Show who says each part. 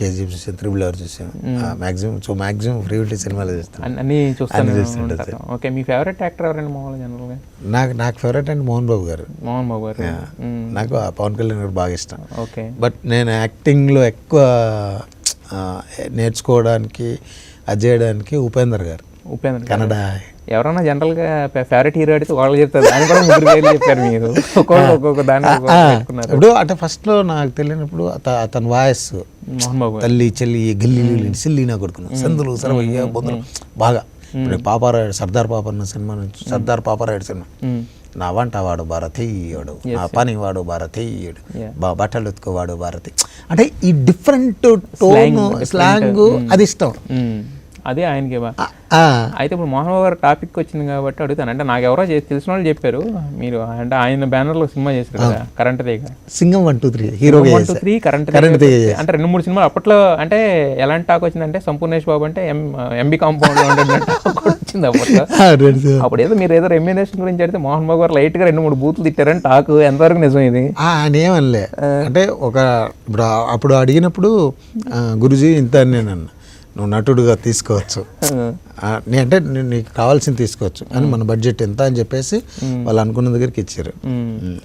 Speaker 1: KG చూసాను, RRR చూసాను. Maximum free సినిమాలు చూస్తాను,
Speaker 2: అన్నీ
Speaker 1: చూస్తుంటాను.
Speaker 2: ఓకే, మీ ఫేవరెట్ యాక్టర్ ఎవరండి మామూలుగా జనరల్గా?
Speaker 1: నాకు ఫేవరెట్ అంటే మోహన్ బాబు గారు. నాకు పవన్ కళ్యాణ్ గారు బాగా ఇష్టం.
Speaker 2: ఓకే,
Speaker 1: బట్ నేను యాక్టింగ్లో ఎక్కువ నేర్చుకోవడానికి అది చేయడానికి ఉపేందర్ గారు, కన్నడ.
Speaker 2: ఎవరన్నా జనరల్గా ఫేవరెట్ హీరో అడిగితే వాళ్ళు చెప్తారు, దాని కూడా ముగ్గురు పేర్లు చెప్పారు మీరు, ఒక్కొక్క దాన్ని
Speaker 1: ఇప్పుడు అంటే ఫస్ట్లో నాకు తెలియనప్పుడు అతని వాయిస్
Speaker 2: మోహన్ బాబు
Speaker 1: తల్లి చెల్లి గల్లీలు సిల్లి నా కొడుకున్నాను సందులు సరవయ్య బొందలు బాగా. ఇప్పుడు పాపారాయుడు సర్దార్ పాపన్న సినిమా నుంచి, సర్దార్ పాపారాయుడు సినిమా, నా వంట వాడు భారతీయుడు, నా పని వాడు భారతీయుడు, బట్టలు ఉతుకోవాడు భారతీయ, అంటే ఈ డిఫరెంట్ టోన్ స్లాంగ్ అది ఇష్టం.
Speaker 2: అదే ఆయనకి. అయితే ఇప్పుడు మోహన్ బాబు గారు టాపిక్ వచ్చింది కాబట్టి అడుగుతాను, అంటే నాకు ఎవరో తెలిసిన వాళ్ళు చెప్పారు, మీరు అంటే ఆయన బ్యానర్లో సినిమా చేశారు కదా కరెంట్ తీగ,
Speaker 1: సింగం 1, 2, 3 హీరో
Speaker 2: 1, 2, 3 కరెంట్ అంటే 2-3 సినిమాలు అప్పట్లో. అంటే ఎలాంటి టాక్ వచ్చిందంటే సంపూర్ణేష్ బాబు అంటే ఎంబీ కాంపౌండ్ వచ్చింది అప్పట్లో. అప్పుడు ఏదో మీరు ఏదో రెమ్యూనరేషన్ గురించి అడిగితే మోహన్ బాబు గారు లైట్ గా 2-3 బూతులు తిట్టారని టాక్, ఎంతవరకు నిజం ఇది?
Speaker 1: ఏమనలే అంటే ఇప్పుడు అప్పుడు అడిగినప్పుడు గురుజీ ఇంత అని నేను అన్నా, నువ్వు నటుడుగా తీసుకోవచ్చు అంటే నీకు కావాల్సింది తీసుకోవచ్చు అని, మన బడ్జెట్ ఎంత అని చెప్పేసి వాళ్ళు అనుకున్న దగ్గరికి ఇచ్చారు.